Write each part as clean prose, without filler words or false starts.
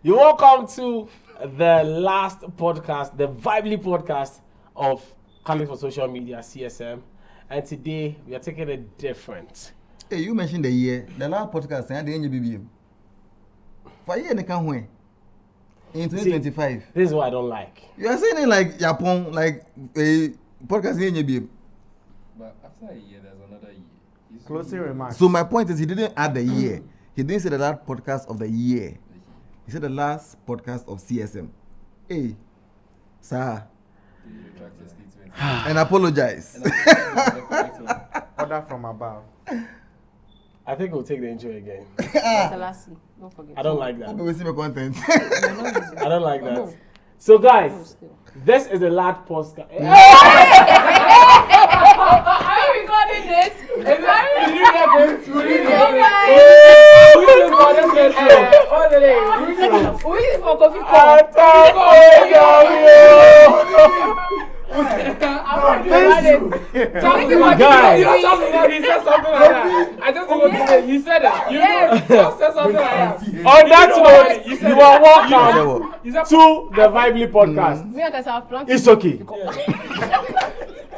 You're welcome to the last podcast, the Vibely podcast of Coming for Social Media, CSM. And today we are taking it different. Hey, you mentioned the year, the last podcast, and the NGBB. For a year, they can't win. In 2025. See, this is what I don't like. You are saying it like Japan, like a podcast in NGBB. But after a year, there's another year. Closing remarks. So my point is, he didn't add the year. He didn't say the last podcast of the year. He said the last podcast of CSM. Hey, sir. And apologize. Order from above. I think we'll take the intro again. Don't forget. I don't like that. Hope we see my content. I don't like that. So guys, this is the last podcast. Are you recording this? We need for coffee cup. Guys, He said something like that. I just want to say, he said it. You know, said something like that. on that note, you are welcome to the Vibely podcast. Me and Tessa have planned. It's okay.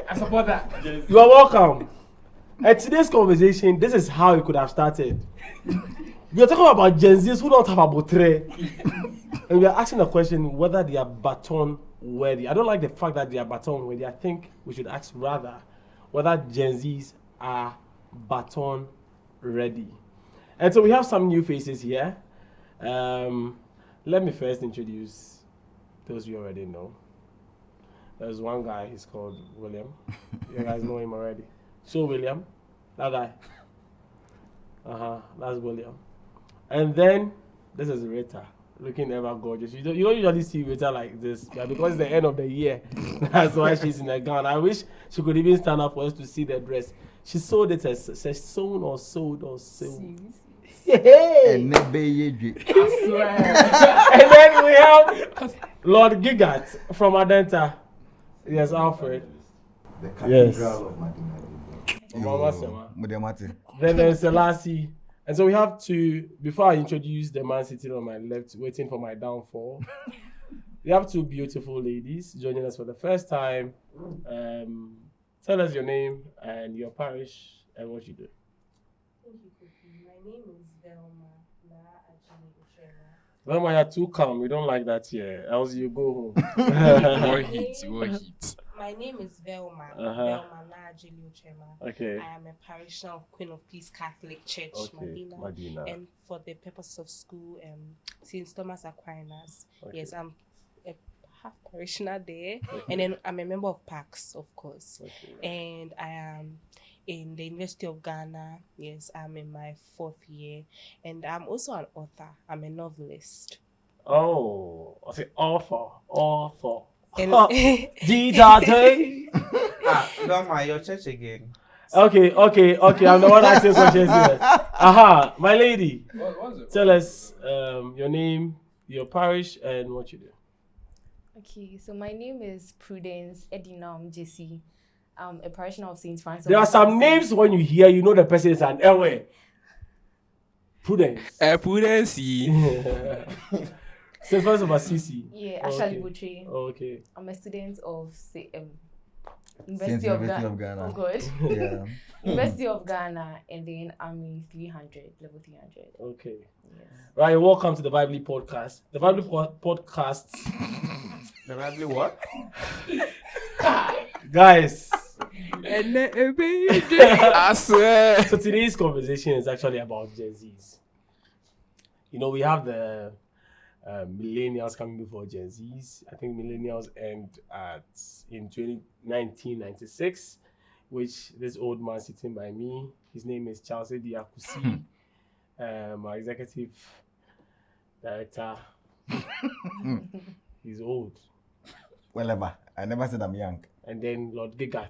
I support that. You are welcome. And today's conversation, this is how it could have started. We are talking about GenZs who don't have a botre. And we are asking the question whether they are baton worthy. I don't like the fact that they are baton worthy. I think we should ask rather whether GenZs are baton ready. And so we have some new faces here. Let me first introduce those you already know. There's one guy, he's called William. You guys know him already. So William, that guy. That's William. And then this is Rita, looking ever gorgeous. You don't usually see Rita like this, but because it's the end of the year, that's why she's in a gown. I wish she could even stand up for us to see the dress. She sold it as sewn or sewed or sewed. Hey. And And then we have Lord Gigat from Adenta. Yes, Alfred. The Yes. cathedral of Madina. Then there's Selassie. And so we have to, before I introduce the man sitting on my left, waiting for my downfall, we have two beautiful ladies joining us for the first time. Tell us your name and your parish and what you do. Thank you, Kofi. My name is Velma Achimego. Velma, you're too calm. We don't like that here. Else you go home. More heat. My name is Velma. Uh-huh. Velma Nachimego. Okay. I am a parishioner of Queen of Peace Catholic Church, Okay. Medina. And for the purpose of school, St. Thomas Aquinas. Okay. Yes, I'm a half parishioner there. And then I'm a member of PAX, of course. Okay. And I am in the University of Ghana. Yes, I'm in my 4th year. And I'm also an author. I'm a novelist. Oh, I say author. And D-Date. Don't your church again. Okay. I'm the one asking questions here. My lady. What's it? Tell us your name, your parish, and what you do. Okay, so my name is Prudence Edinam JC. I'm a parishioner of St. Francis. There are some names when you hear, you know the person is an Elway. Prudence. St. Francis of Assisi. Yeah, Ashali Butri. Okay. I'm a student of University of Ghana. Oh, good. Yeah. University of Ghana, and then I'm in level 300. Okay. Yes. Right, welcome to the Vibely podcast. The Vibely podcast. The Bradley what? Guys. I swear. So today's conversation is actually about GenZs. You know, we have the millennials coming before GenZs. I think millennials end in 1996, which this old man sitting by me, his name is Charles Diakusi, my executive director. He's old. Whatever. I never said I'm young. And then Lord Gigat.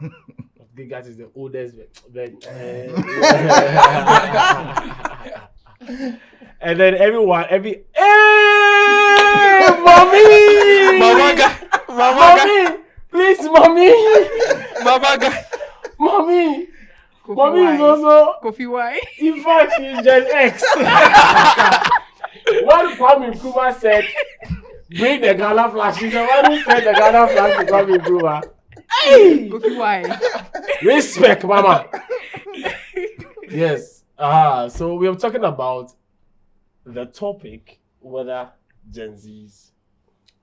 Lord Gigat is the oldest. And then hey, mommy! Mommy! Please, mommy! Mommy! Mommy is also... Kofi, why? In fact, she's Gen X. When Kwame Nkrumah said, bring the Ghana flag, she's the one who said the Ghana flag to Kwame Nkrumah. Kofi, why? Respect, mama. Yes. So we are talking about the topic whether GenZs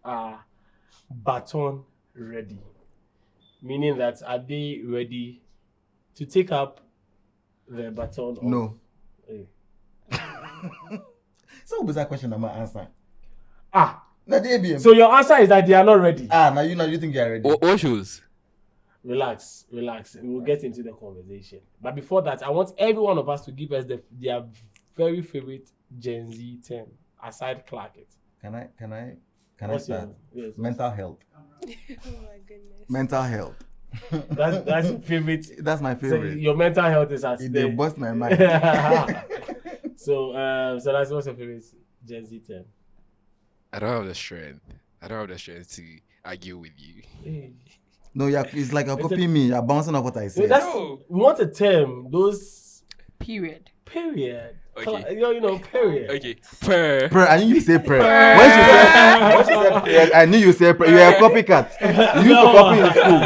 are Barton ready. Meaning that are they ready to take up the baton? No. Eh. So what's that question I'm gonna answer? So your answer is that they are not ready. Now you think you are ready? What shoes? Relax. We'll get into the conversation. But before that, I want every one of us to give us their very favorite Gen Z term, aside Clarkett. Can I What's start? Yes. Mental health. Oh my goodness. Mental health. That's your favorite. That's my So favorite. your mental health is at They stake. bust my mind. So that's what's your favorite Gen Z term? I don't have the strength. To argue with you. No, it's like you're copying me. You're bouncing off what I No, said. we want a term. Those Period. period. Okay. You know, period. Okay. Per. Prayer. I knew you say prayer. When she said prayer, I knew you say prayer. You're a copycat. You used to copy in school.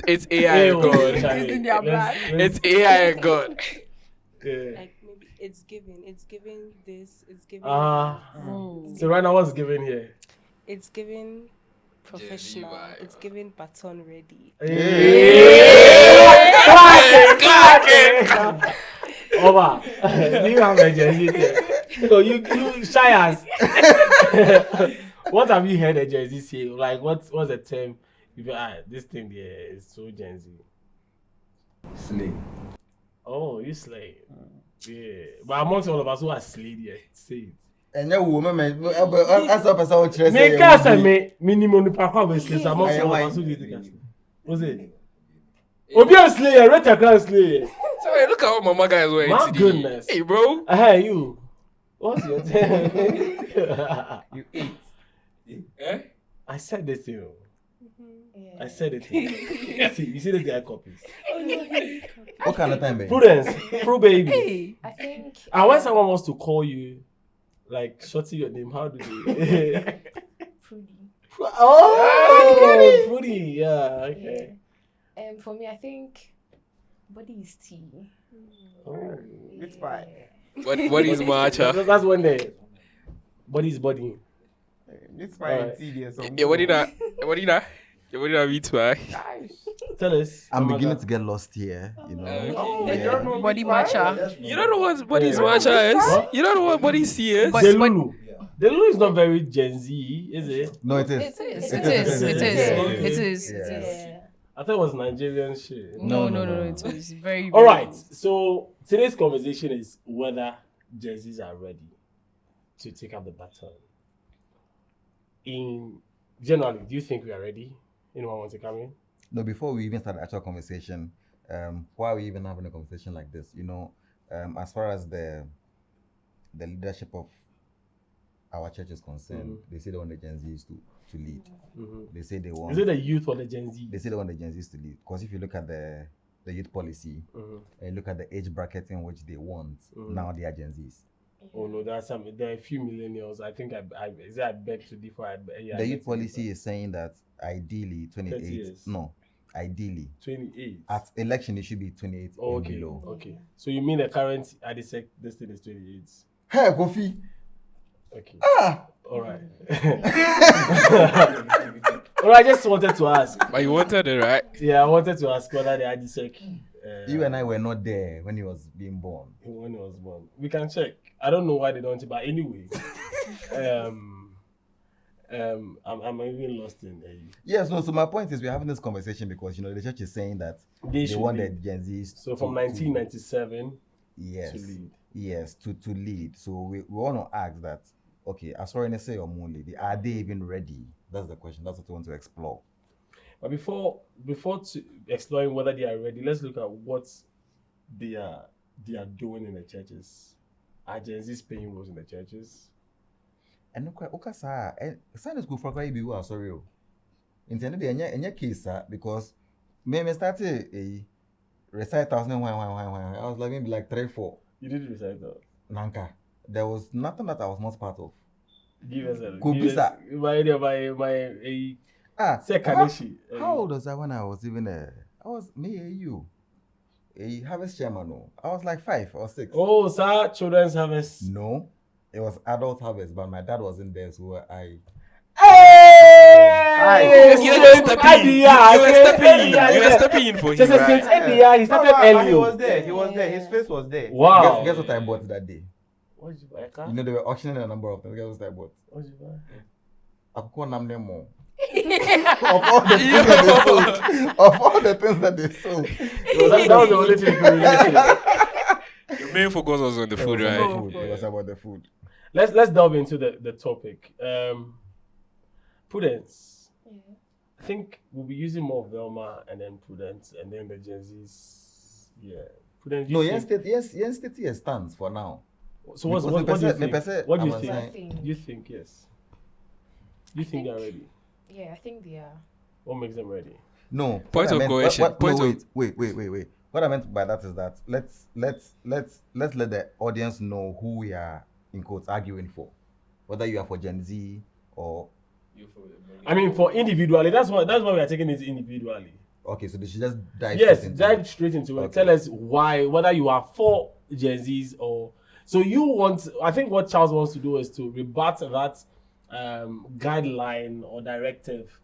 It's AI and God. It's in their blood. It's AI and God. Like maybe it's giving this, it's giving So right now, what's given here? it's giving professional, vibe. it's giving baton ready. Classic. Over. Do you have a Gen Z term? No, you shy ass. What have you heard a Gen Z say? Like, what's the term? This thing there is so Gen Z. Slay. Oh, you slay. Yeah. But amongst all of us who are slayed yet, say it. And you woman, as a person who Me casa me minimum ni pakwa we slay. So amongst all of us who do you think are slay? What's it? Obi a slay, rate a class slay. So hey, look at what Mama guys wearing My today. goodness. Hey, bro. Hey, you. What's your term? You ate. Eh? I said this to you. Yeah. I said it to you. You see this guy copies. What kind of time, baby? Prudence, Pro baby. Hey. I think. And when someone wants to call you, like shorty your name, how do they? Prudy. Oh, Prudy. Yeah. Okay. Yeah. For me, I think body is tea. Oh. It's fine. What is matcha? That's when they body's body. It's fine. Yeah, what did I read to? Tell us. I'm beginning to get lost here, you know. Yeah. Body matcha. You don't know what body's matcha is? What? You don't know what body's C is? But- Delulu. Delulu is not very Gen Z, is it? No, it is. It is. It is. Yeah. I thought it was Nigerian shit. No. It was very. All right. So today's conversation is whether Gen Zs are ready to take up the baton. In generally, do you think we are ready? Anyone want to come in? No, before we even start the actual conversation, why are we even having a conversation like this? You know, as far as the leadership of our church is concerned, they say they want the Gen Zs to lead. They say they want. Is it the youth or the Gen Z? They say they want the Gen Zs to lead. Because if you look at the youth policy and look at the age bracket in which they want, now they are Gen Zs. Oh no, there are a few millennials. I think I beg to differ. The youth policy is saying that ideally 28. years. No, ideally 28. at election it should be 28 Oh, and okay. below. Okay. So you mean the current ADSEC this thing is 28? Hey, Kofi. Okay. All right. Well, I just wanted to ask. But you wanted it, right? Yeah, I wanted to ask whether the ADSEC. You and I were not there when he was being born. When he was born. We can check. I don't know why they don't, but anyway. I'm even lost in Yes, no. So my point is, we're having this conversation because the church is saying that they should want the lead. Gen Zs. So from 1997 yes, to lead. yes, to lead. So we want to ask that. Okay, as far as say or more lady, are they even ready? That's the question. That's what we want to explore. But before exploring whether they are ready, let's look at what they are doing in the churches. Are Gen Zs playing roles in the churches? And okay, sir, Sunday school for cry be sorry. Intended any case, sir, because me started a recite 1,000 I was like maybe like 3-4. You did recite that. Nanka. there was nothing that I was not part of. Give us a Kubisa. How old was I when I was even I was you. A harvest chairman. No. I was like 5 or 6. Oh, sir, children's harvest. No, it was adult harvest, but my dad wasn't there, so I. Hey! You were stepping in for him, Just right? He started early. He was there. He was there. His face was there. Wow. Guess what I bought that day? What did you buy? A car? You know they were auctioning a number of things. Guess what I bought? What did you buy? Akoko Namnemo. Of all the things that they sold. Of all the things that they sold. That was the only thing you related. Your main focus was on the food, right? It was about the food. Let's delve into the topic. Prudence. Yeah. I think we'll be using more of Velma and then Prudence and then the GenZs. Yeah. Prudence. No, yes, stands for now. So what do you think? What do you think? You think yes? You think they're ready? Yeah, I think they are. What makes them ready? No. Point of coercion. Wait. What I meant by that is that let's let the audience know who we are in quotes arguing for, whether you are for Gen Z or. I mean, for individually, that's why we are taking it individually. Okay, so they should just dive straight into it. Okay. Tell us why, whether you are for Gen Zs or so you want. I think what Charles wants to do is to rebut that guideline or directive.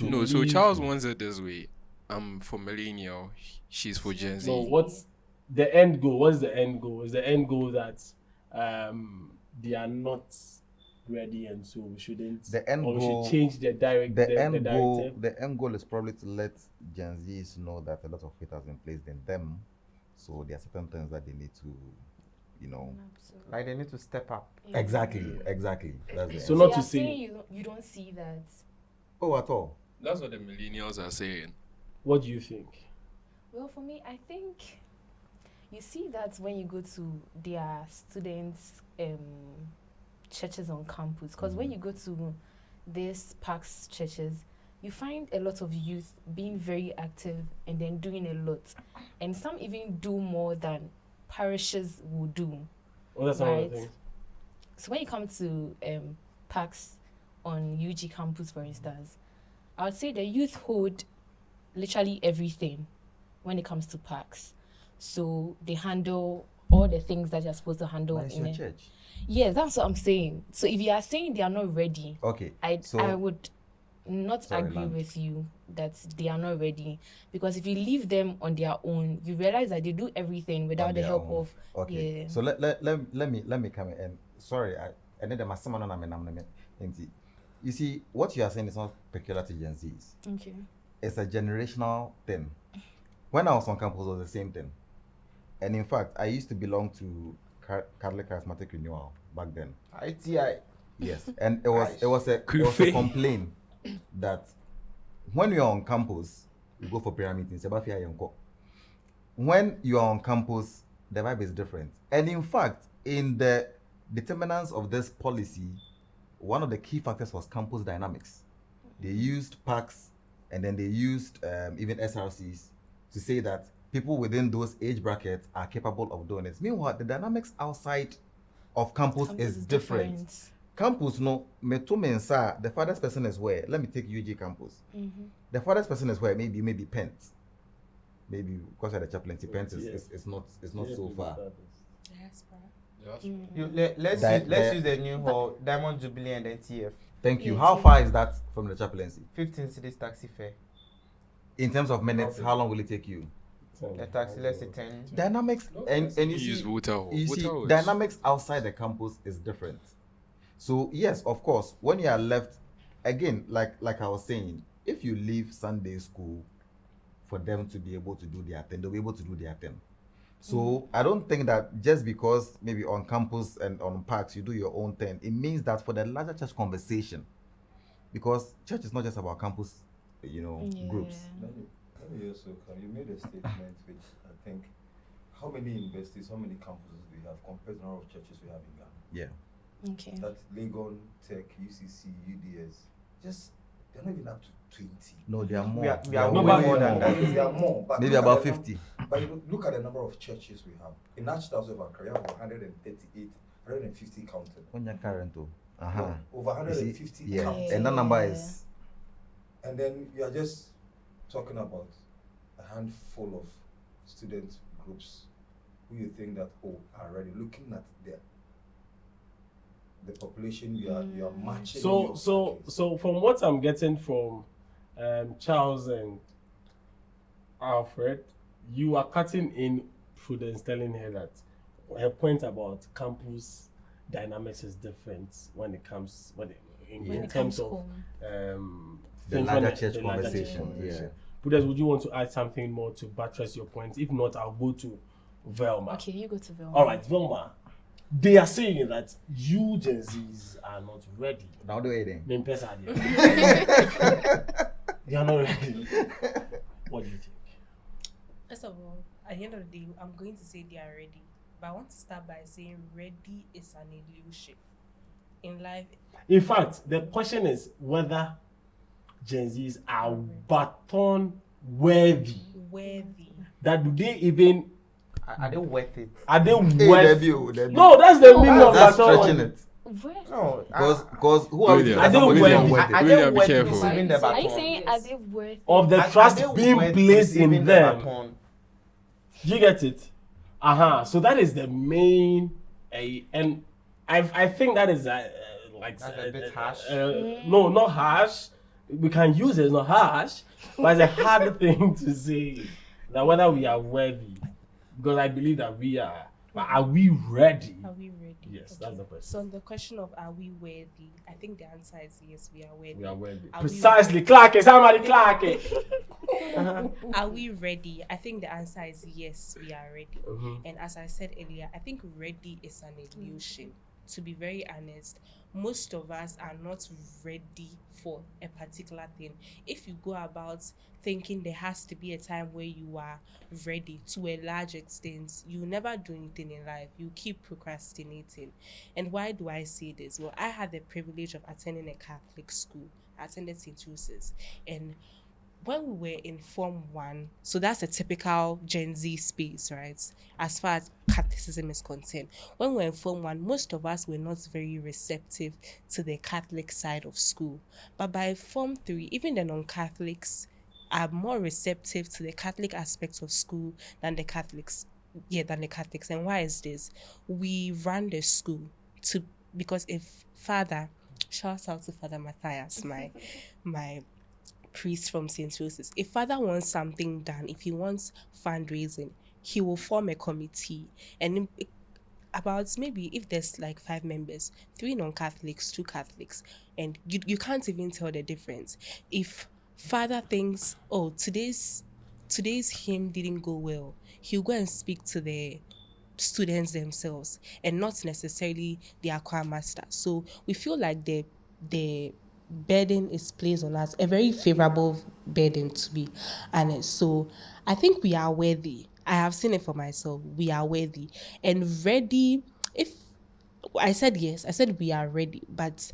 No, so Charles wants it this way. I'm for millennial. She's for Gen Z. So what's the end goal? What's the end goal? Is the end goal that they are not ready and so we shouldn't, the end or goal, we should change the directive? The end goal is probably to let Gen Zs know that a lot of faith has been placed in them, so there are certain things that they need to, Absolutely. Like they need to step up. Yeah. Exactly. That's the So end. not you to are say saying you don't see that. Oh, at all. That's what the millennials are saying. What do you think? Well, for me, I think you see that when you go to their students' churches on campus, because when you go to these parks churches, you find a lot of youth being very active and then doing a lot, and some even do more than parishes will do. Well, that's another thing. So when you come to parks on UG campus, for instance, I would say the youth hold literally everything when it comes to parks. So they handle all the things that you're supposed to handle But it's in your a church. Yes, that's what I'm saying. So if you are saying they are not ready, Okay. I would not agree Lance. with you that they are not ready, because if you leave them on their own, you realize that they do everything without On the their help own. of Okay. yeah. So let me come in. And sorry, I need my someone on you see, what you are saying is not peculiar to Gen Zs. Okay. It's a generational thing. When I was on campus, it was the same thing. And in fact, I used to belong to Catholic Charismatic Renewal back then. ITI. Yes, and it was a complaint that when you are on campus, you go for prayer meetings. When you are on campus, the vibe is different. And in fact, in the determinants of this policy, one of the key factors was campus dynamics. They used PACs and then they used even SRCs to say that people within those age brackets are capable of doing it. Meanwhile, the dynamics outside of campus is different. Campus, no, the farthest person is where? Let me take UG campus. Mm-hmm. The farthest person is where? Maybe Pent. Maybe because of the chaplaincy, Pent is not so far. Let's use the new hall, Diamond Jubilee and then TF. Thank you. Yeah, How far is that from the chaplaincy? 15 cities taxi fare. In terms of minutes, how long will it take you? The taxi, let's say 10. Dynamics and you use see, Water dynamics outside the campus is different. So yes, of course, when you are left, again, like I was saying, if you leave Sunday school for them to be able to do their thing, they'll be able to do their thing. So I don't think that just because maybe on campus and on parks you do your own thing, it means that for the larger church conversation, because church is not just about campus, groups. Let me also come. You made a statement which I think, how many universities, how many campuses do we have compared to the number of churches we have in Ghana? Yeah. Okay. That Legon, Tech, UCC, UDS, they're not even up to 20. No, they are more. We are No, way but- more than that. They are more. But Maybe look about at the 50. But you look at the number of churches we have. In Ashton, we have 138 150 counted. When you're current, No, over 150 yeah, counted. and that number is. And then you are just talking about a handful of student groups who you think that are ready. Looking at the population you are matching. So from what I'm getting from Charles and Alfred, you are cutting in Prudence, telling her that her point about campus dynamics is different when it comes in terms of the larger church conversation. Yeah. Prudence, would you want to add something more to buttress your point? If not, I'll go to Velma. Okay, you go to Velma. All right, Velma. They are saying that you GenZs are not ready. Now do it then. They are not ready. What do you think? First of all, at the end of the day, I'm going to say they are ready. But I want to start by saying ready is an illusion. In life. In fact, the question is whether GenZs are baton worthy. That do they even... Are they worth it? Are they worth it? No, that's the meaning of that's baton stretching worthy. it. No, because who are we? Are they worthy? Are they worth receiving the Are you baton? saying are they worth Of the Are trust they being worth placed in receiving the them. baton? You get it? So that is the main, and I think that is like That's a bit harsh. No, not harsh. We can use it, not harsh, but it's a hard thing to say that whether we are worthy, because I believe that we are. But are we ready? Are we ready? Yes, that's the question. So on the question of are we worthy, I think the answer is yes, we are worthy. We are worthy. Are we Precisely. Clark it. Somebody clark it. Are we ready? I think the answer is yes, we are ready. And as I said earlier, I think ready is an illusion. To be very honest, most of us are not ready for a particular thing. If you go about thinking there has to be a time where you are ready to a large extent, you never do anything in life. You keep procrastinating. And why do I say this? Well, I had the privilege of attending a Catholic school. I attended St. Joseph's, and when we were in Form 1, so that's a typical Gen Z space, right? As far as Catholicism is concerned. When we were in Form 1, most of us were not very receptive to the Catholic side of school. But by Form 3, even the non-Catholics are more receptive to the Catholic aspects of school than the Catholics. And why is this? We ran the school because if Father, shout out to Father Matthias, my priest from St. Joseph's. If Father wants something done, if he wants fundraising, he will form a committee. And about maybe if there's like 5 members, 3 non-Catholics, 2 Catholics, and you can't even tell the difference. If Father thinks, today's hymn didn't go well, he'll go and speak to the students themselves and not necessarily the choir master. So we feel like the burden is placed on us, a very favorable burden, to be honest. So I think we are worthy. I have seen it for myself. We are worthy and ready. If I said yes, I said we are ready, but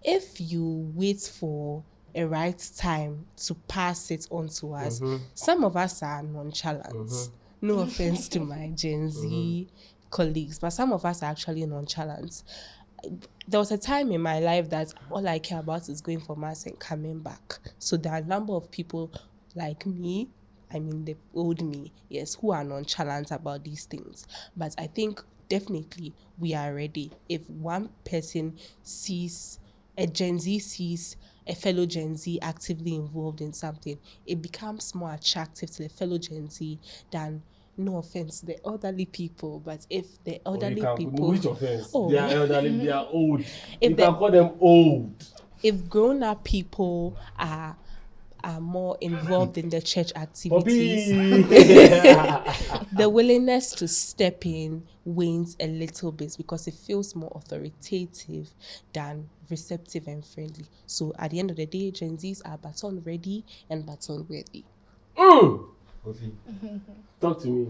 if you wait for a right time to pass it on to us, some of us are nonchalant. No offense to my Gen Z colleagues, but some of us are actually nonchalant. There was a time in my life that all I care about is going for mass and coming back. So there are a number of people like me, I mean the old me, yes, who are nonchalant about these things. But I think definitely we are ready. If one person sees, a Gen Z sees a fellow Gen Z actively involved in something, it becomes more attractive to the fellow Gen Z than, no offense, the elderly people, but if the elderly people... Which offense? They are elderly, they are old. You can call them old. If grown-up people are more involved in the church activities, the willingness to step in wanes a little bit because it feels more authoritative than receptive and friendly. So at the end of the day, Gen Zs are baton ready and baton worthy. Talk to me.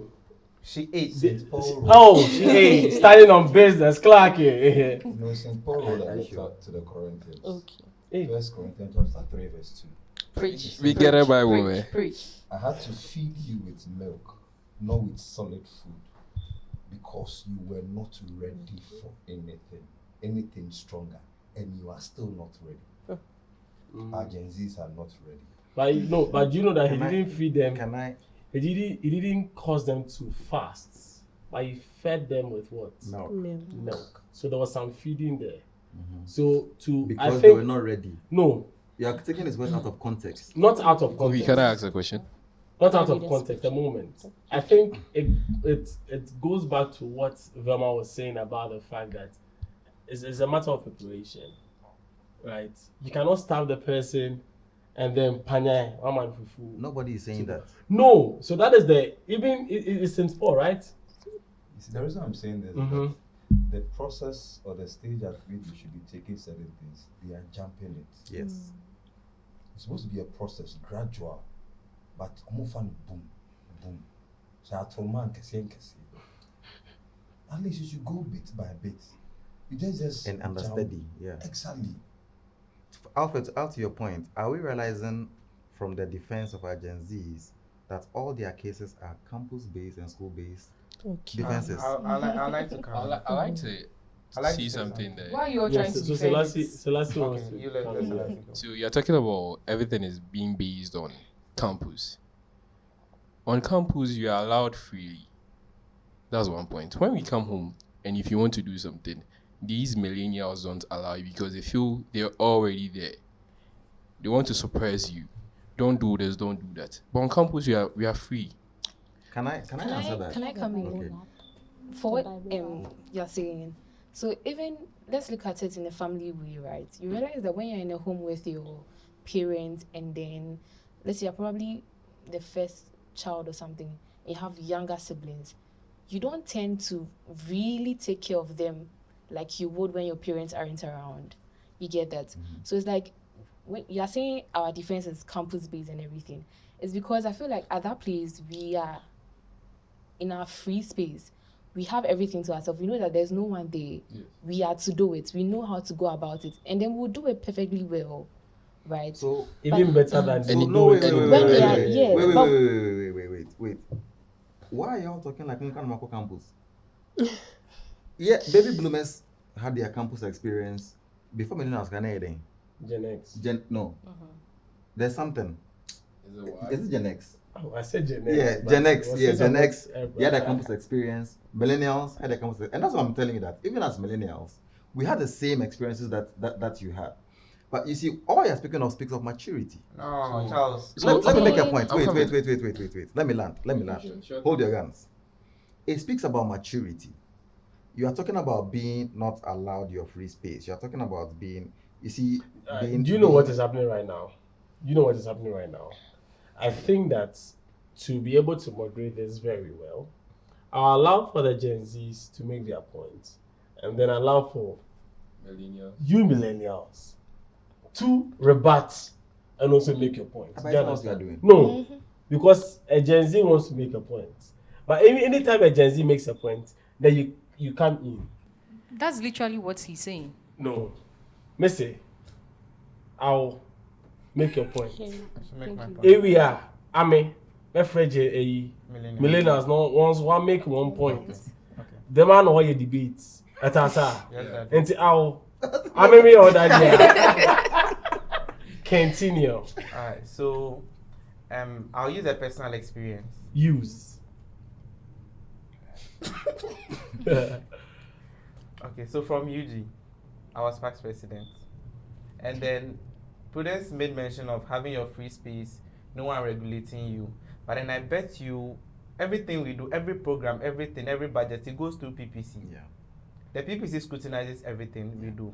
She ate St. Paul Road. Oh, she ate. Starting on business, Clark. No, St. Paul Road, I looked to the Corinthians. Okay. 1 Corinthians chapter 3, verse 2. Preach. We get it by woman. Preach. I had to feed you with milk, not with solid food. because you were not ready for anything stronger, and you are still not ready. Our Gen Zs are not ready. But you know that he didn't feed them. Can I? He didn't cause them to fast, but he fed them with what? Milk. So there was some feeding there. So Because they were not ready. No. You are taking his words out of context. Not out of context. Can I ask a question? Not out of context. A moment. I think it goes back to what Velma was saying about the fact that it's a matter of preparation, right? You cannot starve the person and then panya one fufu. Nobody is saying that. No. So that is it's in sport, right? You see, the reason I'm saying this is that the process or the stage at which you should be taking certain things, they are jumping it. Yes. It's supposed to be a process, gradual, but boom, boom. So at least you should go bit by bit. You just And understudy, yeah. Exactly. Alfred, out to your point, are we realizing from the defense of our Gen Zs that all their cases are campus-based and school-based defenses? I like to come. I like to I like see to say something there. Why you're trying to defend it? Selassie wants Okay, to you let come in. Selassie go. So you're talking about everything is being based on campus. On campus, you are allowed freely. That's one point. When we come home, and if you want to do something, these millennials don't allow you because they feel they're already there. They want to suppress you. Don't do this, don't do that. But on campus, we are free. Can I answer that? Can I come in? Okay. For what you're saying, so even let's look at it in a family way, right? You realize that when you're in a home with your parents, and then let's say you're probably the first child or something, you have younger siblings, you don't tend to really take care of them like you would when your parents aren't around. You get that? So it's like when you're saying our defense is campus based and everything, it's because I feel like at that place we are in our free space. We have everything to ourselves. We know that there's no one there. Yes. We are to do it. We know how to go about it. And then we'll do it perfectly well. Right? So Even better than And they no, do wait, it. wait, When they are, yes, but wait. Why are y'all talking like Nkanmako campus? Yeah, baby bloomers had their campus experience before millennials can anything. Gen X. No. There's something. Is it what? Is it Gen X? Oh, I said Gen X. Yeah, but Gen X. it was Yeah, just Gen about X. everybody. They had their campus experience. Millennials had their campus, and that's what I'm telling you, that even as millennials, we had the same experiences that you had. But you see, all you're speaking of speaks of maturity. No, Charles. Let me make a Okay. point. I'm Wait. coming. Let me land. Sure. Hold your guns. It speaks about maturity. You are talking about being not allowed your free space. You are talking about being, you see, being. Do you know what is happening right now? I think that to be able to moderate this very well, I'll allow for the Gen Zs to make their points, and then allow for Millennials. you millennials to rebut and also make your point. But Do it's you not what we are understand? doing. No, because a Gen Z wants to make a point. But anytime a Gen Z makes a point, then you come in. That's literally what he's saying. No. Missy, I'll make your point. I should make my point. Area, Ame, Befreje, Millennial. millennials, no one make one point. Okay. The man or your debates. At Asa. Yes, Dad. And I'll me all that. Continue. Alright, so I'll use a personal experience. Use. Okay, so from UG, I was past president. And then Prudence made mention of having your free space, no one regulating you. But then I bet you everything we do, every program, everything, every budget, it goes through PPC. Yeah. The PPC scrutinizes everything we do.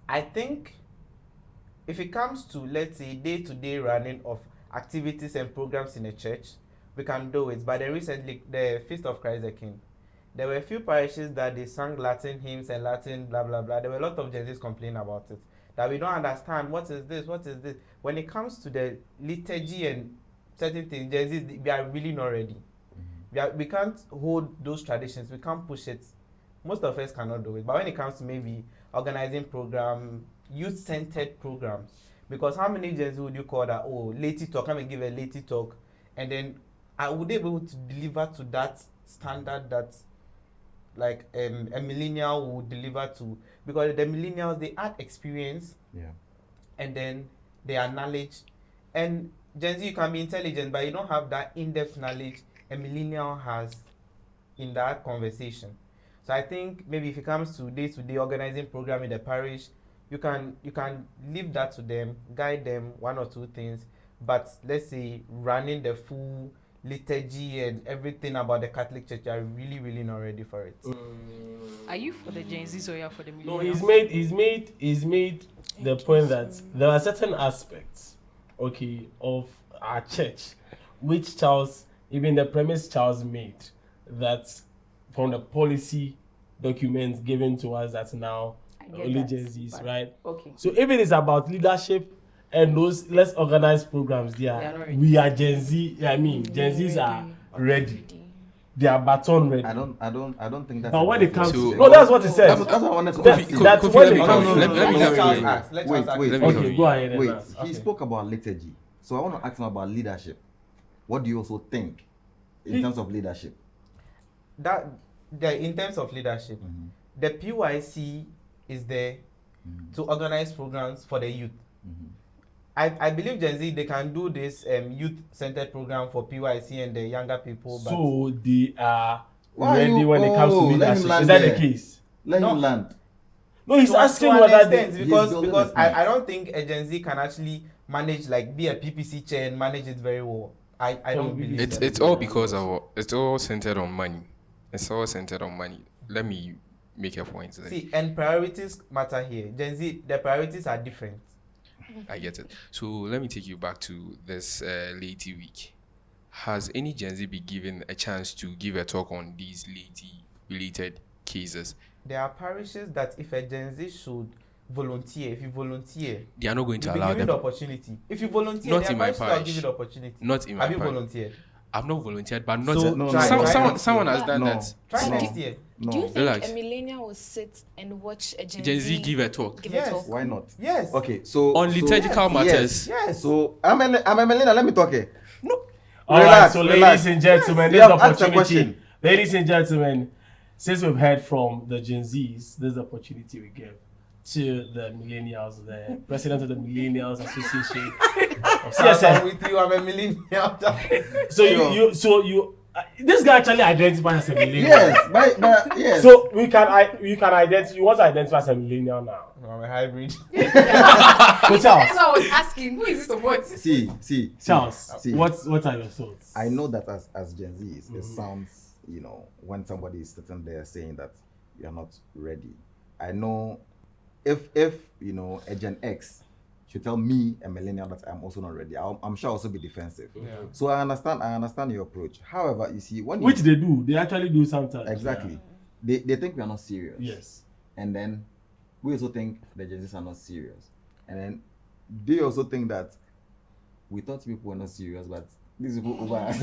I think if it comes to, let's say, day-to-day running of activities and programs in a church, we can do it. But then recently, the Feast of Christ the King, there were a few parishes that they sang Latin hymns and Latin blah, blah, blah. There were a lot of GenZs complaining about it, that we don't understand what is this. When it comes to the liturgy and certain things, GenZs, we are really not ready. We can't hold those traditions. We can't push it. Most of us cannot do it. But when it comes to maybe organizing program, youth-centered programs, because how many GenZs would you call that? Oh, lady talk, come and give a lady talk, and then I would be able to deliver to that standard that like a millennial would deliver to, because the millennials, they add experience, and then they are knowledge, and Gen Z, you can be intelligent, but you don't have that in-depth knowledge a millennial has in that conversation. So I think maybe if it comes to day-to-day organizing program in the parish, you can leave that to them, guide them one or two things, but let's say running the full liturgy and everything about the Catholic Church, are really, really not ready for it. Are you for the GenZs or you are for the millennials? No, he's made the point that there are certain aspects, okay, of our church, which Charles, even the premise Charles made, that from the policy documents given to us, that's now only GenZs, right? Okay. So if it is about leadership and those less organized programs, we are Gen Z. I mean, Gen Zs are ready. They are baton ready. I don't think that. But when it comes to no, that's what it says. That's what I wanted to That's when it comes. Wait. Go ahead. Wait. He spoke about liturgy, so I want to ask him about leadership. What do you also think in terms of leadership? In terms of leadership, the PYC is there to organize programs for the youth. I believe Gen Z, they can do this youth-centered program for PYC and the younger people. But so they are ready when it comes to leadership. Is that the case? Let him land. No, he's asking whether because I don't think a Gen Z can actually manage, like, be a PPC chair and manage it very well. I don't believe it. It's all because it's all centered on money. It's all centered on money. Let me make a point. See, and priorities matter here. Gen Z, the priorities are different. I get it. So let me take you back to this Laity week. Has any Gen Z been given a chance to give a talk on these Laity related cases? There are parishes that if a Gen Z should volunteer, if you volunteer, they are not going to allow them the opportunity. If you volunteer, not in my parish, I'll give you the opportunity. Not in my Have you parish. volunteered? I've not volunteered, but not So someone has done that. Try next year. Do you think a millennial will sit and watch a Gen Z give a talk? Yes. Why not? Yes. Okay, so on liturgical matters. Yes. So I'm a millennial. Let me talk here. No. All right. So ladies and gentlemen, this opportunity. Ladies and gentlemen, since we've heard from the Gen Zs, this is the opportunity we give to the millennials, the president of the Millennials Association of CSM. With you, I'm a millennial. So you this guy actually identifies as a millennial. Yes, but yes. So you can identify. You want to identify as a millennial now? I'm a hybrid. So Charles, that's what I was asking. Who is this support? See, Charles. What are your thoughts? I know that as Gen Zs, it sounds, when somebody is sitting there saying that you're not ready. I know if a Gen X should tell me, a millennial, that I'm also not ready, I'm sure I'll also be defensive. Yeah. So I understand your approach. However, you see, they actually do sometimes. Exactly. Yeah. They think we are not serious. Yes. And then we also think the Gen Zs are not serious. And then they also think that we thought people were not serious, but these people over us.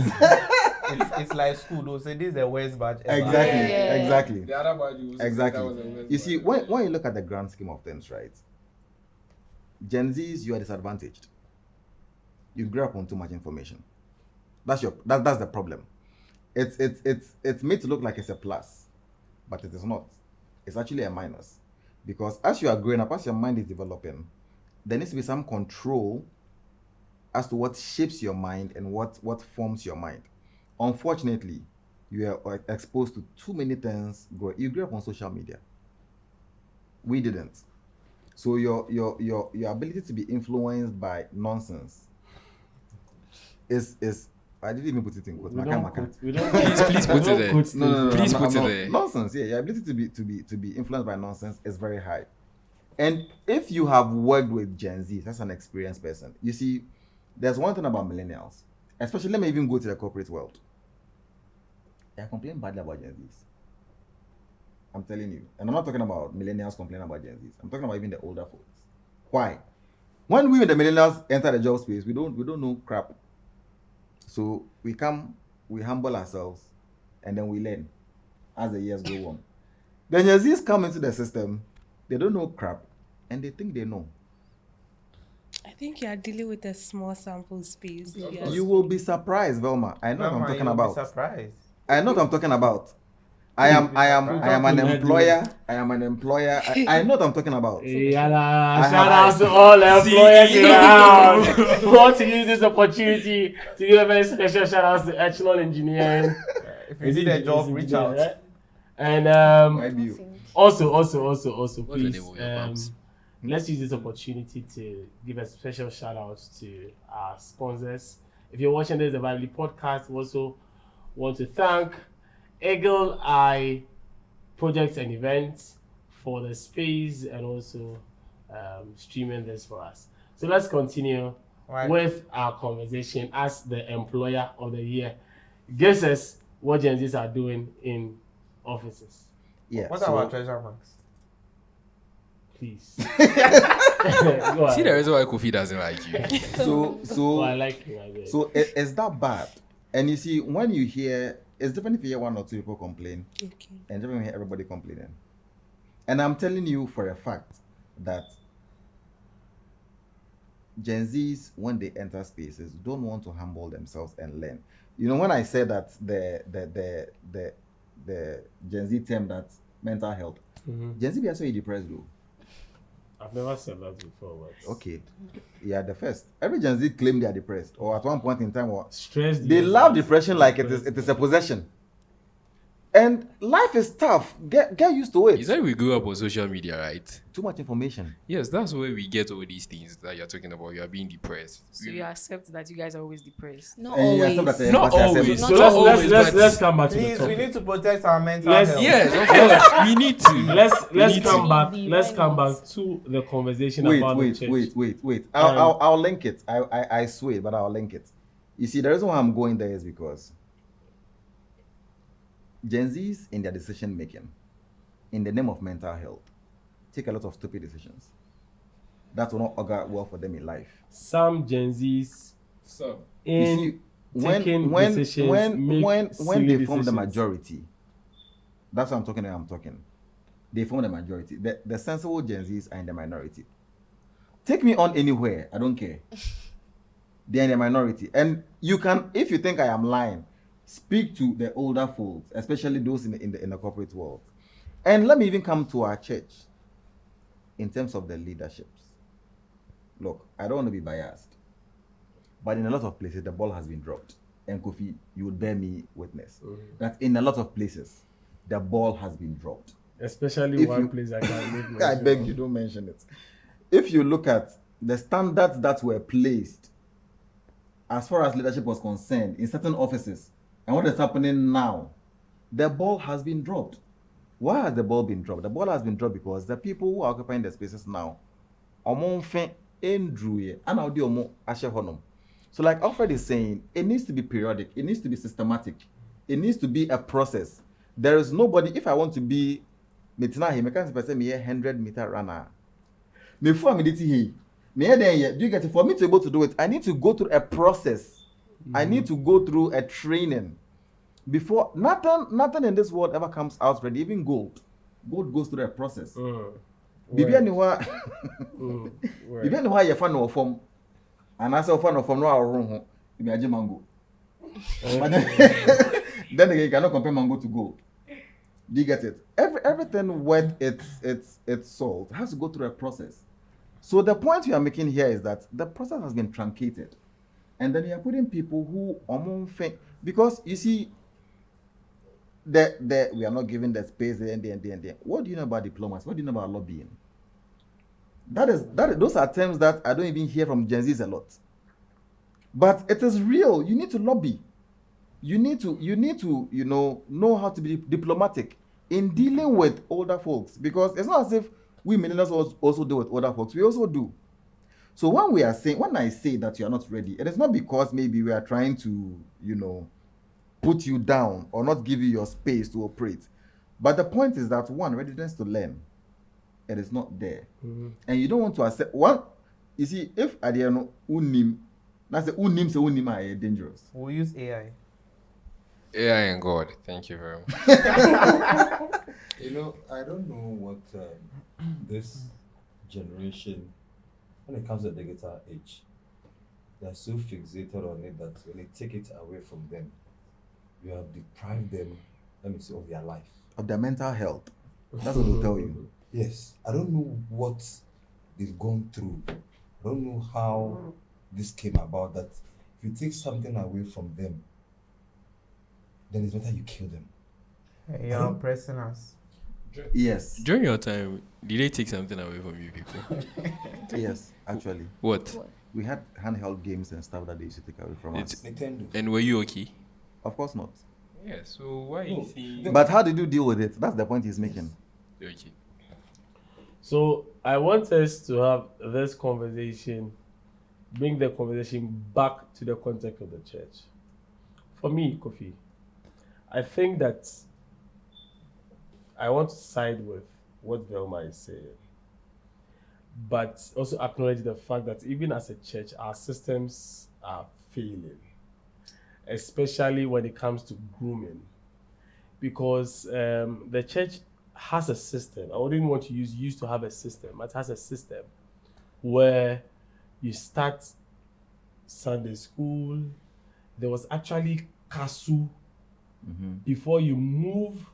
It's like school, they'll say this is the worst batch ever. Exactly. The other batch Exactly. You see, when you look at the grand scheme of things, right? Gen Zs, you are disadvantaged. You grew up on too much information. That's the problem. It's made to look like it's a plus, but it is not. It's actually a minus. Because as you are growing up, as your mind is developing, there needs to be some control as to what shapes your mind and what forms your mind. Unfortunately, you are exposed to too many things. You grew up on social media. We didn't. So your ability to be influenced by nonsense is I didn't even put it in quotes. Please put it there. No. Please put it there. Nonsense. Yeah, your ability to be influenced by nonsense is very high. And if you have worked with Gen Z, that's an experienced person. You see, there's one thing about millennials, especially, let me even go to the corporate world. They are complaining badly about Gen Zs. I'm telling you. And I'm not talking about millennials complaining about Gen Zs. I'm talking about even the older folks. Why? When we, the millennials, enter the job space, we don't know crap. So we come, we humble ourselves, and then we learn as the years go on. The Gen Zs come into the system, they don't know crap, and they think they know. I think you are dealing with a small sample space. You will be surprised, Velma. I know what I'm talking about. Surprised. I know what I'm talking about. I am an employer. I know what I'm talking about. Shout out to all employers in the house. We want to use this opportunity to give a very special shout out to Echelon Engineering. If you need a job, reach out. Right? And also, What's the please, name of your farms? let's use this opportunity to give a special shout out to our sponsors. If you're watching this, the Valley Podcast, we also want to thank Eagle Eye Projects and Events for the space and also streaming this for us. So let's continue with our conversation as the employer of the year. Guess us what GenZs are doing in offices. Yeah. What are our treasure marks? Please. See the reason why Kofi doesn't like you. So I like you. I guess. So is that bad? And you see, when you hear, it's different if you hear one or two people complain, and different if you hear everybody complaining. And I'm telling you for a fact that Gen Zs, when they enter spaces, don't want to humble themselves and learn. You know, when I said that the Gen Z term that mental health, Gen Z be also depressed though. I've never said that before. But Okay, yeah, the first. Every Gen Z claim they are depressed, or at one point in time, or stressed. they love depression like it is a possession. And life is tough. Get used to it. Is that we grew up on social media, right? Too much information. Yes, that's where we get all these things that you're talking about. You are being depressed. So you accept that you guys are always depressed? Not And you always. accept that Not always. So Not always, let's but- come back to the Please, we topic. need to protect our mental Let's- health. Yes, of course. We need to. Let's need come to. back. Maybe, Let's why come not? back to the conversation about the church. Wait. I'll link it. I swear, but I'll link it. You see, the reason why I'm going there is because Gen Zs in their decision making, in the name of mental health, take a lot of stupid decisions. That will not augur well for them in life. Some Gen Zs So, You in see, taking when decisions when make they silly form the decisions. majority, that's what I'm talking. They form the majority. The sensible Gen Zs are in the minority. Take me on anywhere, I don't care. They're in the minority, and you can, if you think I am lying, speak to the older folks, especially those in the corporate world. And let me even come to our church in terms of the leaderships. Look, I don't want to be biased, but in a lot of places, the ball has been dropped. And Kofi, you would bear me witness that in a lot of places, the ball has been dropped. Especially If one you- place I can make I mention beg of. you, don't mention it. If you look at the standards that were placed as far as leadership was concerned in certain offices and what is happening now, the ball has been dropped. Why has the ball been dropped? The ball has been dropped because the people who are occupying the spaces now, so like Alfred is saying, it needs to be periodic, it needs to be systematic, it needs to be a process. There is nobody, if I want to be, me 100-meter runner. Before I'm do you get it? For me to be able to do it, I need to go through a process. I need to go through a training. Before nothing in this world ever comes out ready. Even gold goes through a process. Bibi anywhere, bibi anywhere you find no form, and I say find no form no wrong. Bibi aje mango. But then again, you cannot compare mango to gold. Do you get it? Everything worth its salt has to go through a process. So the point we are making here is that the process has been truncated, and then you are putting people who because you see, we are not giving the space and. What do you know about diplomacy? What do you know about lobbying? Those are terms that I don't even hear from Gen Zs a lot. But it is real. You need to lobby. You need to know how to be diplomatic in dealing with older folks, because it's not as if we millennials also deal with older folks. We also do. So when I say that you are not ready, it is not because maybe we are trying to, put you down or not give you your space to operate. But the point is that one, readiness to learn, it is not there. And you don't want to accept one. You see, if Adiano unim, that's the unim se unim are dangerous. We'll use AI. AI and God. Thank you very much. I don't know what this generation, when it comes to the digital age, they're so fixated on it that when they take it away from them, you have deprived them, let me say, of their life. Of their mental health. That's what they'll tell you. Yes, I don't know what they've gone through. I don't know how this came about, that if you take something away from them, then it's better you kill them. You're oppressing us. Yes. During your time, did they take something away from you people? Yes, actually. What? We had handheld games and stuff that they used to take away from us. Nintendo. And were you okay? Of course not. Yeah, so why No, you see... But how did you deal with it? That's the point he's making. Okay. So I want us to have this conversation, bring the conversation back to the context of the church. For me, Kofi, I think that I want to side with what Velma is saying, but also acknowledge the fact that even as a church, our systems are failing, especially when it comes to grooming, because the church has a system. I wouldn't want to used to have a system, but it has a system where you start Sunday school. There was actually KASU before you move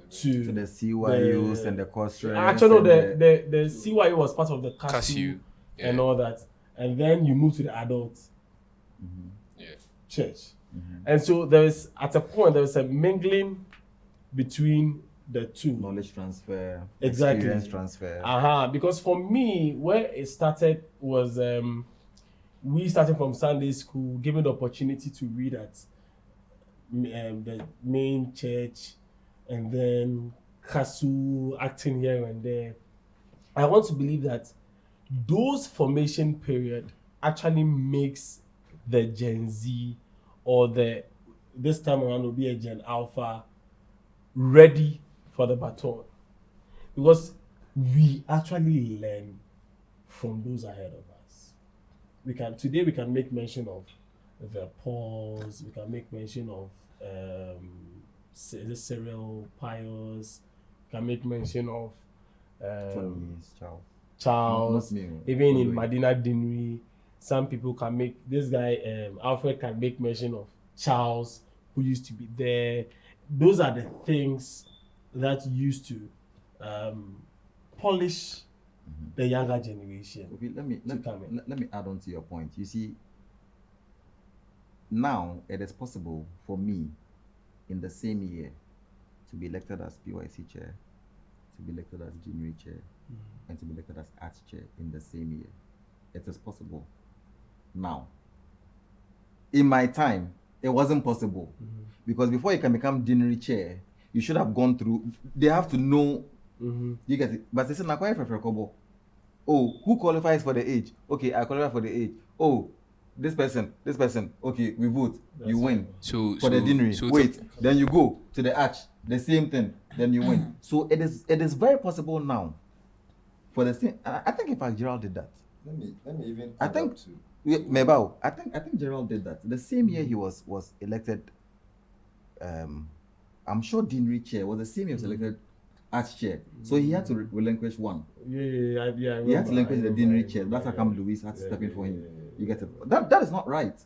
to the CYUs and the courses. Actually, no, the CYU was part of the KASU KASU, and all that, and then you move to the adult church. And so there is, at a point, there is a mingling between the two. Knowledge transfer, Exactly. experience transfer. Because for me, where it started was we started from Sunday school, given the opportunity to read at the main church, and then KASU, acting here and there. I want to believe that those formation period actually makes the Gen Z, or this time around will be a Gen Alpha, ready for the baton, because we actually learn from those ahead of us. Today we can make mention of the Pauls, we can make mention of the Cyril Pius, we can make mention of Charles, even in Medina Dinwi. Some people can make, this guy Alfred can make mention of Charles, who used to be there. Those are the things that used to polish the younger generation. Okay, let me add on to your point. You see, now it is possible for me in the same year to be elected as PYC chair, to be elected as January chair, and to be elected as arts chair in the same year. It is possible now. In my time, it wasn't possible, because before you can become January chair, you should have gone through. They have to know. You get it. But they say, oh, who qualifies for the age? Okay, I qualify for the age. Oh, this person. Okay, we vote. You win. For the January. Then you go to the arch. The same thing. Then you win. So it is very possible now. For the same, I think in fact Gerald did that. Let me even. I think I think Gerald did that. The same year he was elected. I'm sure Dean Chair was the same year he was elected as chair. So he had to relinquish one. Yeah. He had to relinquish the Dean Chair. That's how come Luis had to step in for him. You get it? That is not right.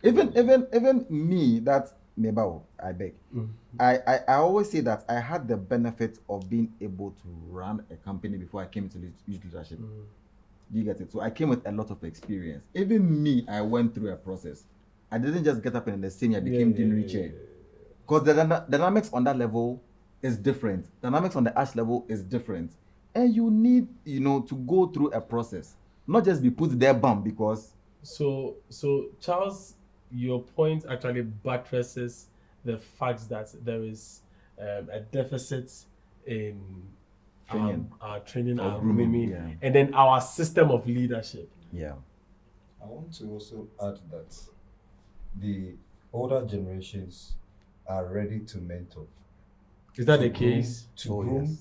Even me, that Mebao, I beg. I always say that I had the benefit of being able to run a company before I came into youth leadership. Do you get it? So I came with a lot of experience. Even me, I went through a process. I didn't just get up and in the same year became Dean Chair. Because the dynamics on that level is different. Dynamics on the ash level is different. And you need, to go through a process. Not just be put there, bam, because... So Charles, your point actually buttresses the fact that there is a deficit in our training, our grooming, and then our system of leadership. Yeah. I want to also add that the older generations are ready to mentor. Is that the case? To groom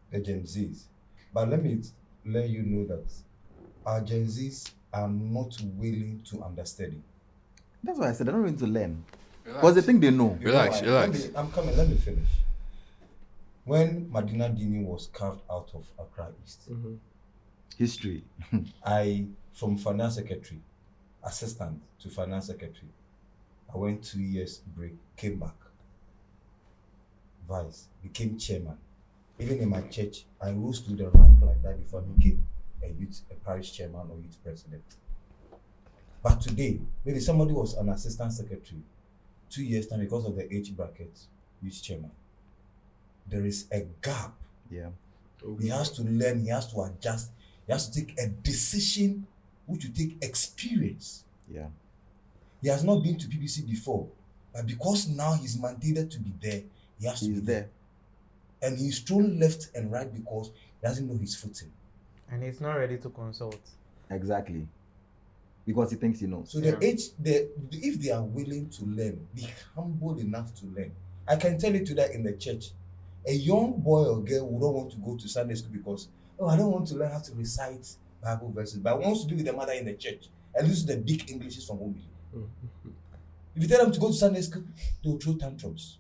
the Gen Zs. But let me let you know that our Gen Zs are not willing to understudy. That's why I said they're not willing to learn. Because they think they know. Relax. I'm coming, let me finish. When Medina Dini was carved out of Accra East, history. I, from finance secretary, assistant to finance secretary, I went 2 years break, came back. Vice, became chairman. Even in my church, I rose to the rank like that before I became a parish chairman or youth president. But today, maybe somebody was an assistant secretary 2 years time because of the age bracket, youth chairman. There is a gap. Yeah. He has to learn, he has to adjust, he has to take a decision which will take experience. Yeah. He has not been to PPC before, but because now he's mandated to be there, he has to be there. And he's thrown left and right because he doesn't know his footing. And he's not ready to consult. Exactly. Because he thinks he knows. So if they are willing to learn, be humble enough to learn. I can tell you that in the church, a young boy or girl would not want to go to Sunday school because, I don't want to learn how to recite Bible verses, but I want to be with the mother in the church and listen to the big Englishes from home. If you tell them to go to Sunday school, they will throw tantrums.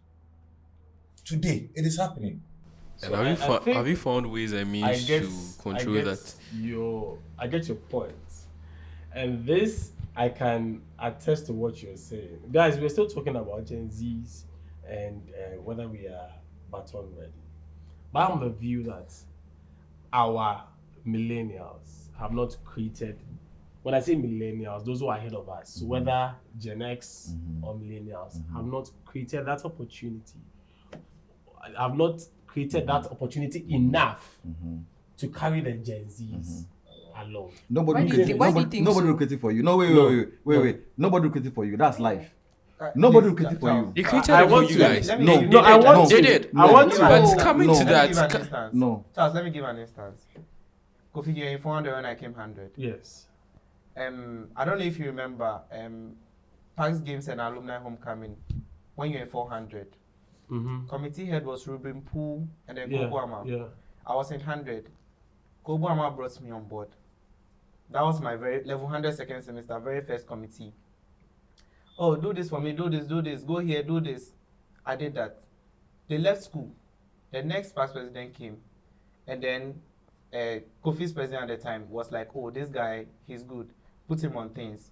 Today, it is happening. And have you found ways and means to control that? I get your point. And this, I can attest to what you're saying. Guys, we're still talking about GenZs and whether we are Barton ready. But I'm of the view that our millennials have not created, when I say millennials, those who are ahead of us, whether Gen X or millennials, have not created that opportunity. Have not created that opportunity enough to carry the Gen Zs along. Nobody will create it for you. No, wait. Nobody will create it for you. That's life. Nobody will create it for you. They created it for you guys. I want to. But coming to that. No. Charles, let me give an instance. Kofi, you're in 400 when I came 100. Yes. I don't know if you remember PAX Games and Alumni Homecoming when you're in 400. Committee head was Ruben Poole and then Kobo Ama. Yeah. I was in 100. Kobo Ama brought me on board. That was my level 100 second semester, very first committee. Oh, do this for me, do this, go here, do this. I did that. They left school. The next past president came. And then Kofi's president at the time was like, oh, this guy, he's good. Put him on things.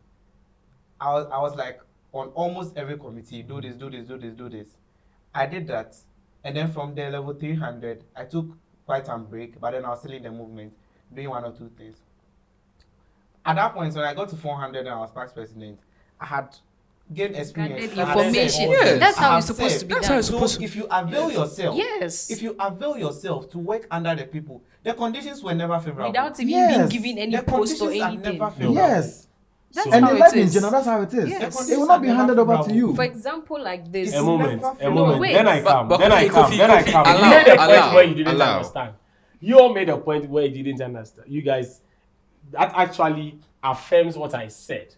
I was like, on almost every committee, do this. I did that. And then from there, level 300, I took quite some break, but then I was still in the movement, doing one or two things. At that point, when I got to 400 and I was past president, I had gained experience. Information. Yes. That's how it's supposed to be done. So if you avail yourself, if you avail yourself to work under the people, the conditions were never favorable. Without even being given any post or anything. Yes. That's and how in life it in is. general, that's how it is. Yes. It will not be handed over to you. For example, like this. A moment. wait. Then I come. But Then I come. You made a point where you didn't understand. You all made a point where you didn't understand. You guys, that actually affirms what I said.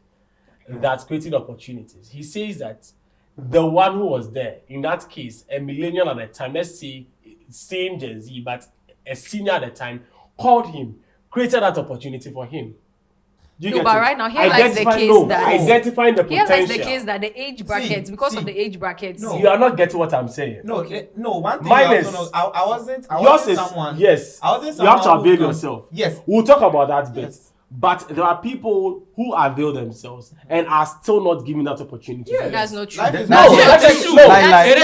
That's creating opportunities. He says that the one who was there, in that case, a millennial at the time, let's say same Gen Z, but a senior at the time, called him, created that opportunity for him. But right now, here lies the case that identifying the potential. Here lies the case that the age brackets, because of the age brackets. No, you are not getting what I'm saying. No, one thing Mine is, I wasn't someone. Yes. I wasn't someone. You have to avail who yourself. Yes. We'll talk about that bit. Yes. But there are people who avail themselves and are still not given that opportunity. Yeah. That's not true. Life is No, not that's true. It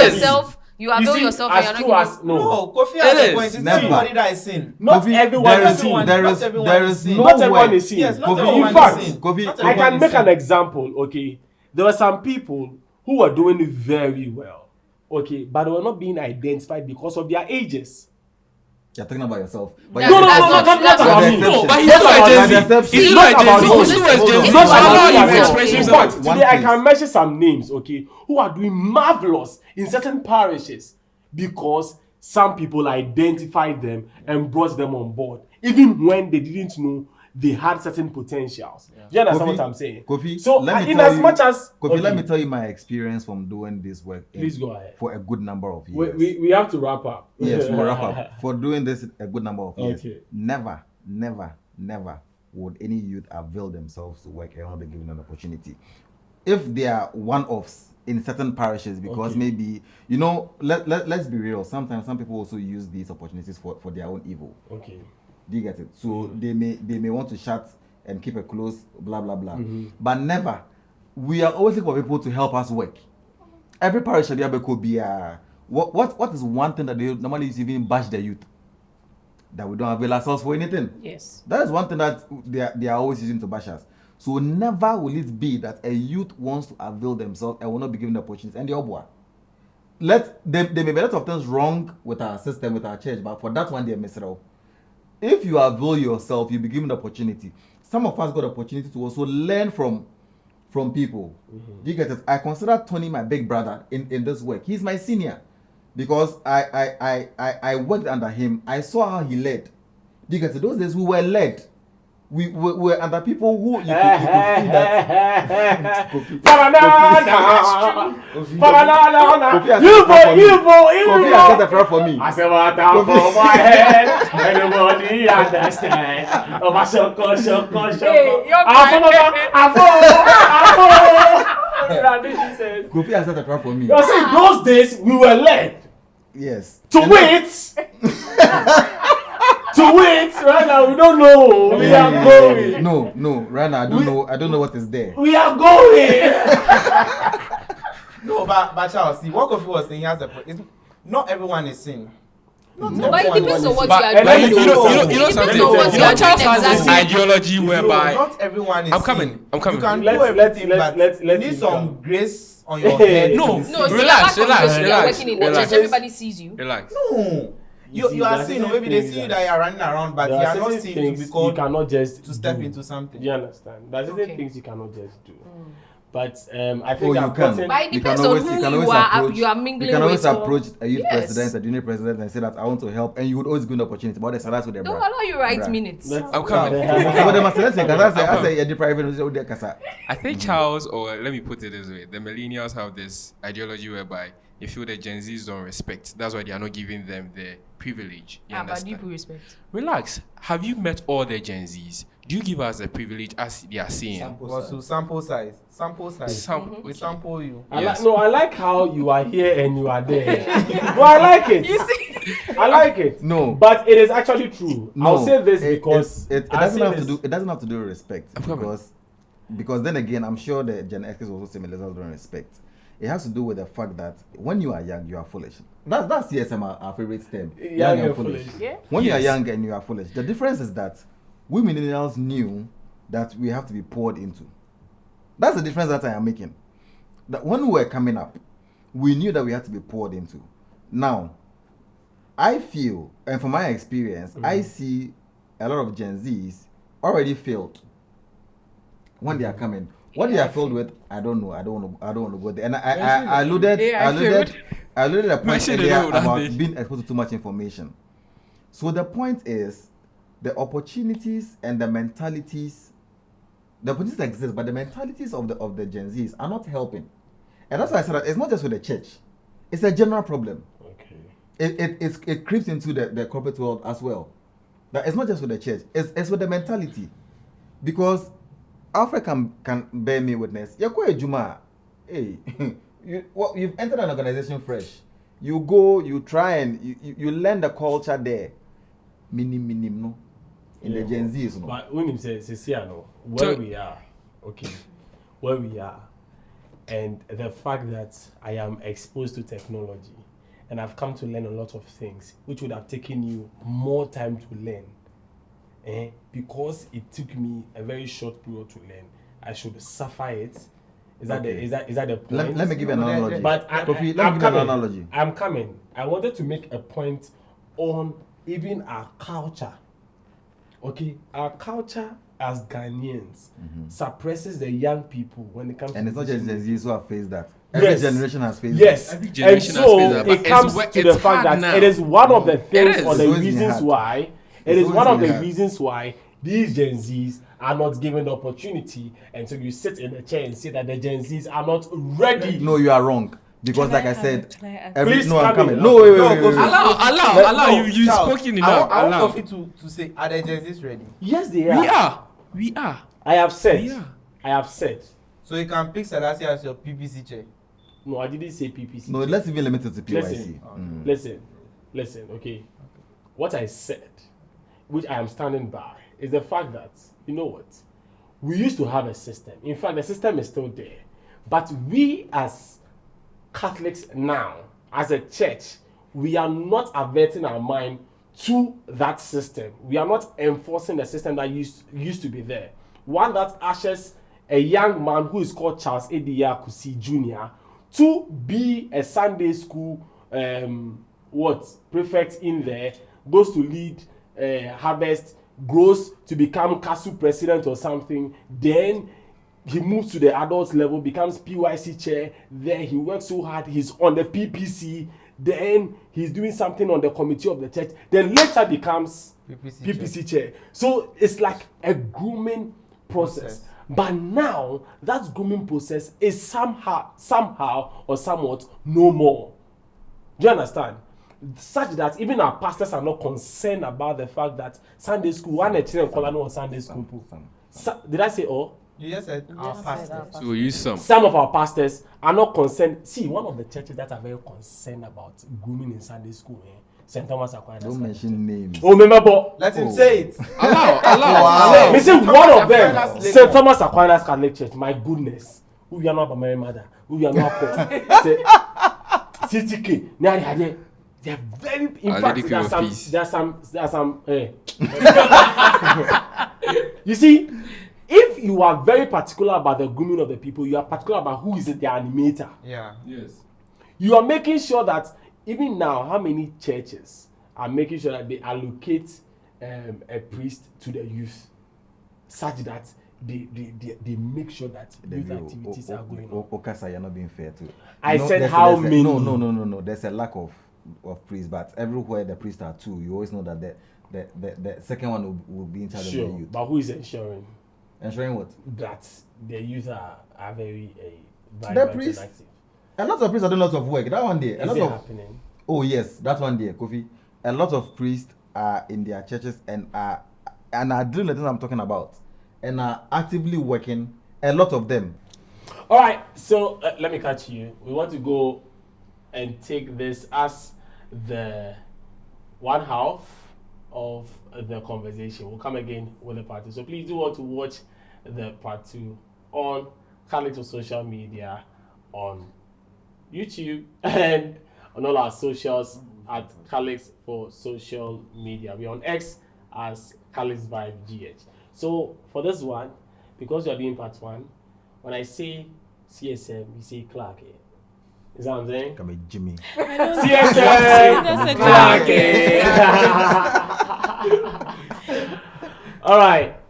is. You avail yourself and you're not given. No, Kofi has a point. It's everybody that is sin. Not everyone is sin. Not everyone is sin. Yes, not In everyone fact, is sin. I can make an example, okay? There were some people who were doing very well, okay, but they were not being identified because of their ages. You're talking about yourself. But not about me. No, but he's not a Gen Z. He's not a Gen Z. It's not about you. Today I can mention some names, okay, who are doing marvelous in certain parishes because some people identified them and brought them on board, even when they didn't know they had certain potentials. Do you understand what I'm saying? Kofi, so let me tell you my experience from doing this work. Please go ahead. For a good number of years. We have to wrap up. Yes, we'll wrap up. For doing this a good number of years. Okay. Never would any youth avail themselves to work and not be given an opportunity. If they are one-offs in certain parishes, because maybe, let's be real, sometimes some people also use these opportunities for their own evil. Okay. Do you get it? So they may want to shut and keep a close blah blah blah. But never, we are always looking for people to help us work. Every parish should be what is one thing that they normally use even bash the youth? That we don't avail ourselves for anything. Yes. That is one thing that they are always using to bash us. So never will it be that a youth wants to avail themselves and will not be given the opportunity. And the obwa. There may be a lot of things wrong with our system, with our church, but for that one they are messed up. If you avail yourself, you'll be given the opportunity. Some of us got the opportunity to also learn from people. You get it? I consider Tony my big brother in this work. He's my senior because I worked under him. I saw how he led. You get it? Those days we were led. We were under people who you could see that. Kofi has set a prayer for me. I said, what out for my head? Anybody understand? Oh, my shoko. Kofi has set a prayer for me. You see, those days we were led. Yes. To wait. To wait, right now we don't know. We are going. No, right now I don't know what is there. We are going. No, but Charles, see what Kofi was saying has a point. Not everyone is sin. But it depends on what you are But doing. you know something. Charles has this ideology whereby not everyone is I'm coming. sin. I'm coming. You can Let's- do everything, let's- but let's you need him some come. grace on your head. No. to be No, sin. Relax, you are working in the relax. church. Everybody sees you. Relax. No. You You are see, seeing, that's maybe they things see you that- that you are running around, but you There are not certain seen to things be you called cannot just to step do. into something. Do you understand? There are certain Okay. things you cannot just do. But I think you I've can. gotten- But it You can depends on always- who you can you always are. approach- You are You mingling can always with. approach a youth Yes. president, a junior president, and say that I want to help, and you would always give an opportunity. But there's with the Don't brand. allow you write Right. minutes. Let's- I'm coming. But they must listen, because I say you're private. I think Charles, or let me put it this way, the millennials have this ideology whereby they feel the Gen Zs don't respect. That's why they are not giving them the privilege. You But understand? people respect. Relax. Have you met all the Gen Zs? Do you give us the privilege as they are saying? Also, sample size. We sample you. Yes. I like how you are here and you are there. No, I like it. You see? I like it. No. But it is actually true. No, I'll say this because it I'll doesn't say have this. to do. It doesn't have to do with respect I'm coming. because then again, I'm sure the Gen X also say millennials don't respect. It has to do with the fact that when you are young, you are foolish. That's CSM, our favorite term. Young and foolish. Yeah. When you are young and you are foolish, the difference is that we millennials knew that we have to be poured into. That's the difference that I am making. That when we were coming up, we knew that we had to be poured into. Now, I feel, and from my experience, I see a lot of Gen Zs already failed when they are coming. What they are filled with, I don't know. I don't want to go there. And I alluded a point earlier about being exposed to too much information. So the point is, the opportunities and the mentalities, the opportunities exist, but the mentalities of the Gen Zs are not helping. And that's why I said that it's not just with the church; it's a general problem. Okay. It creeps into the corporate world as well. That it's not just with the church; it's with the mentality, because Africa can bear me witness. You're Juma, hey, you've entered an organization fresh. You go, you try and you learn the culture there. Minim no. In the Gen Zs, no. But when you say no, where we are, and the fact that I am exposed to technology, and I've come to learn a lot of things, which would have taken you more time to learn. Because it took me a very short period to learn, I should suffer it. Is that the point? Let me give you an analogy. But let me give you an analogy. I'm coming. I wanted to make a point on even our culture. Okay, our culture as Ghanaians suppresses the young people when it comes And to it's not just decision Gen Zs who have faced that. Every generation has faced yes. that. Every And generation has so faced that, but it comes it's to the fact hard that now. it is one of the things is. or the It's always been reasons hard. why It's is always one of been the hard. reasons why these Gen Zs are not given the opportunity, and so you sit in the chair and say that the Gen Zs are not ready. No, you are wrong. Because like I said, Please no, I'm come coming. in. No, wait. Allow. You Charles, spoken I enough. want Allow. Kofi to say, are the Gen Zs ready? Yes, they are. We are. I have said. Yeah. I have said. So you can pick Selassie as your PPC chair. No, I didn't say PPC. No, let's even limit it to PYC. Listen, okay. What I said, which I am standing by, is the fact that, you know what? we used to have a system. In fact, the system is still there. But we as Catholics now, as a church, we are not averting our mind to that system. We are not enforcing the system that used to be there. One that ushers a young man who is called Charles Ediya Kusi Jr. to be a Sunday school prefect in there, goes to lead harvest, grows to become castle president or something, then he moves to the adult level, becomes PYC chair, then he works so hard, he's on the PPC, then he's doing something on the committee of the church, then later becomes PPC chair. So it's like a grooming process. But now that grooming process is somehow or somewhat no more. Do you understand? Such that even our pastors are not concerned about the fact that Sunday school, one children call on Sunday school. Did I say all? You just said our pastors. So we use some. Some of our pastors are not concerned. See, one of the churches that are very concerned about grooming in Sunday school, St. Thomas Aquinas. Don't mention names. Oh, remember? Let him say it. Allow. Listen, one of them, St. Thomas Aquinas Catholic Church. My goodness, who you are not a Mary Mother, who you are not a CTK. Now they are very. In fact, there are some. You see, if you are very particular about the grooming of the people, you are particular about who is the animator. Yeah. Yes. You are making sure that even now, how many churches are making sure that they allocate a priest to the youth, such that they make sure that youth activities are going on. Okasa, you're not being fair to. I said how many? No. There's a lack of priests, but everywhere the priests are too, you always know that the second one will be in charge of the youth. But who is ensuring? Ensuring what? That the youth are very the priests. Active. A lot of priests are doing lots of work. That one day. Is it happening? Oh yes, that one day, Kofi. A lot of priests are in their churches and are doing the things I'm talking about, and are actively working. A lot of them. All right. So let me catch you. We want to go and take this as the one half of the conversation. We'll come again with the part two. So please do want to watch the part two on Catholics for social media, on YouTube, and on all our socials at Catholics for social media. We're on X as Catholics Vibe GH. So for this one, because you're doing part one, when I say CSM, you say Clark. Is that what I'm saying? Come here, Jimmy. CSM Clark. All right.